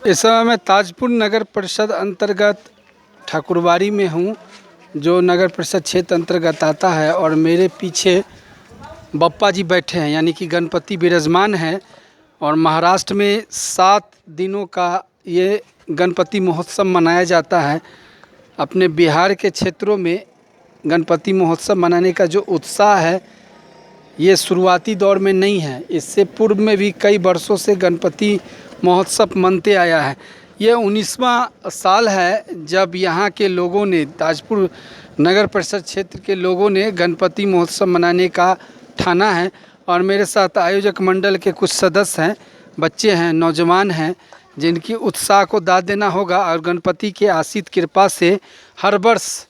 इस समय मैं ताजपुर नगर परिषद अंतर्गत ठाकुरबाड़ी में हूँ, जो नगर परिषद क्षेत्र अंतर्गत आता है। और मेरे पीछे बप्पा जी बैठे हैं, यानी कि गणपति विराजमान है। और महाराष्ट्र में 7 दिनों का ये गणपति महोत्सव मनाया जाता है। अपने बिहार के क्षेत्रों में गणपति महोत्सव मनाने का जो उत्साह है, ये शुरुआती दौर में नहीं है। इससे पूर्व में भी कई वर्षों से गणपति महोत्सव मनते आया है। ये 19वां साल है जब यहाँ के लोगों ने, ताजपुर नगर परिषद क्षेत्र के लोगों ने गणपति महोत्सव मनाने का ठाना है। और मेरे साथ आयोजक मंडल के कुछ सदस्य हैं, बच्चे हैं, नौजवान हैं, जिनकी उत्साह को दाद देना होगा। और गणपति के आशीष कृपा से हर वर्ष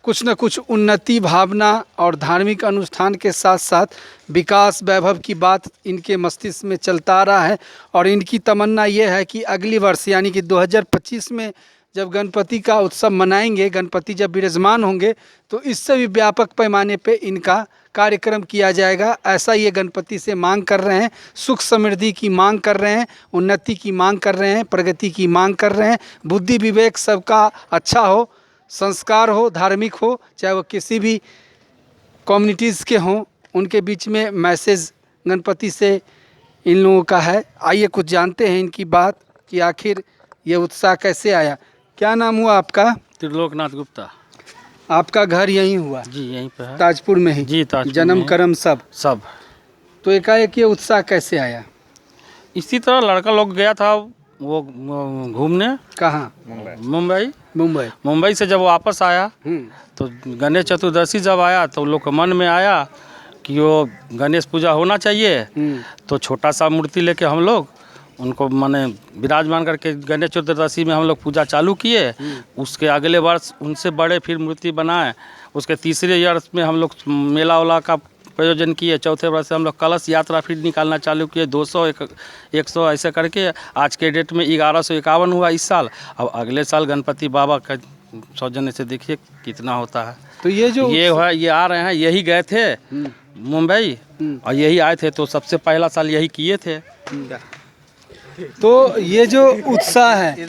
कुछ न कुछ उन्नति भावना और धार्मिक अनुष्ठान के साथ साथ विकास वैभव की बात इनके मस्तिष्क में चलता आ रहा है। और इनकी तमन्ना ये है कि अगली वर्ष यानी कि 2025 में जब गणपति का उत्सव मनाएंगे, गणपति जब विराजमान होंगे, तो इससे भी व्यापक पैमाने पे इनका कार्यक्रम किया जाएगा। ऐसा ये गणपति से मांग कर रहे हैं, सुख समृद्धि की मांग कर रहे हैं, उन्नति की मांग कर रहे हैं, प्रगति की मांग कर रहे हैं। बुद्धि विवेक सबका अच्छा हो, संस्कार हो, धार्मिक हो, चाहे वो किसी भी कम्युनिटीज़ के हों, उनके बीच में मैसेज गणपति से इन लोगों का है। आइए कुछ जानते हैं इनकी बात कि आखिर ये उत्साह कैसे आया। क्या नाम हुआ आपका? त्रिलोकनाथ गुप्ता। आपका घर यहीं हुआ? जी यहीं पे है। ताजपुर में ही? जी ताजपुर जन्म में कर्म सब? सब। तो एकाएक ये उत्साह कैसे आया? इसी तरह लड़का लोग गया था वो घूमने। कहाँ? मुंबई। मुंबई से जब वो वापस आया तो गणेश चतुर्दशी जब आया तो लोग के मन में आया कि वो गणेश पूजा होना चाहिए। तो छोटा सा मूर्ति लेके हम लोग उनको माने विराजमान करके गणेश चतुर्दशी में हम लोग पूजा चालू किए। उसके अगले वर्ष उनसे बड़े फिर मूर्ति बनाए। उसके तीसरे ईयर में हम लोग मेला वाला का प्रयोजन किए। चौथे वर्ष से हम लोग कलश यात्रा फिर निकालना चालू किए। 200 100 ऐसे करके आज के डेट में 1151 हुआ इस साल। अब अगले साल गणपति बाबा का सौजन्य से देखिए कितना होता है। तो ये जो ये आ रहे हैं, यही गए थे मुंबई और यही आए थे, तो सबसे पहला साल यही किए थे। तो ये जो उत्साह है,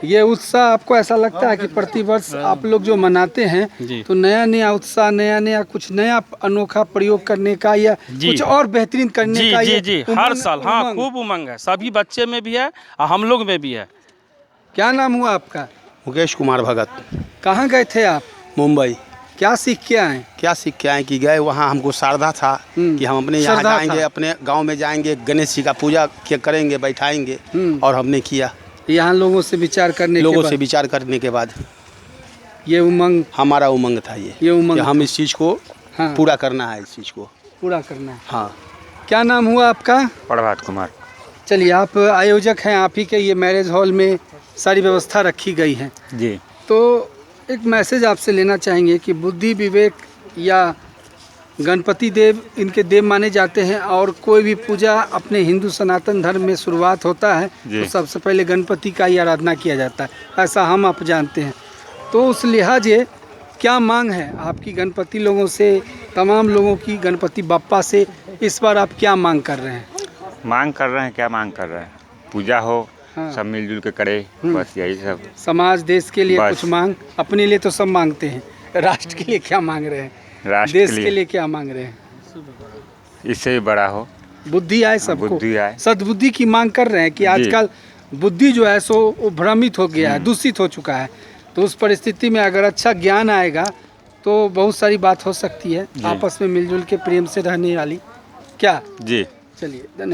ये उत्साह आपको ऐसा लगता है कि प्रतिवर्ष आप लोग जो मनाते हैं तो नया नया उत्साह, नया नया कुछ नया अनोखा प्रयोग करने का या कुछ और बेहतरीन करने का? जी हर साल। हाँ, खूब उमंग है, सभी बच्चे में भी है और हम लोग में भी है। क्या नाम हुआ आपका? मुकेश कुमार भगत। कहाँ गए थे आप? मुंबई। क्या सीख के आए? क्या सीख के आए कि गए वहाँ, हमको श्रद्धा था कि हम अपने यहाँ जाएंगे, अपने गांव में जाएंगे, गणेश जी का पूजा करेंगे, बैठाएंगे। और हमने किया यहाँ लोगों से विचार करने के बाद ये उमंग, हमारा उमंग था। ये उमंग कि हम इस चीज़ को पूरा करना है, इस चीज़ को पूरा करना है। हाँ। क्या नाम हुआ आपका? प्रभात कुमार। चलिए, आप आयोजक हैं, आप ही के ये मैरिज हॉल में सारी व्यवस्था रखी गई है जी। तो एक मैसेज आपसे लेना चाहेंगे कि बुद्धि विवेक या गणपति देव इनके देव माने जाते हैं। और कोई भी पूजा अपने हिंदू सनातन धर्म में शुरुआत होता है तो सबसे पहले गणपति का ही आराधना किया जाता है, ऐसा हम आप जानते हैं। तो उस लिहाजे क्या मांग है आपकी गणपति लोगों से, तमाम लोगों की गणपति बप्पा से? इस बार आप क्या मांग कर रहे हैं? क्या मांग कर रहे हैं? पूजा हो, सब मिलजुल के करे, बस यही सब। समाज देश के लिए कुछ मांग? अपने लिए तो सब मांगते हैं, राष्ट्र के लिए क्या मांग रहे हैं? देश के लिए क्या मांग रहे हैं? इससे भी बड़ा हो, बुद्धि आए सबको, बुद्धि आए, सद्बुद्धि की मांग कर रहे हैं कि आजकल बुद्धि जो है सो वो भ्रमित हो गया है, दूषित हो चुका है। तो उस परिस्थिति में अगर अच्छा ज्ञान आएगा तो बहुत सारी बात हो सकती है, आपस में मिलजुल के प्रेम से रहने वाली। क्या? जी। चलिए, धन्यवाद।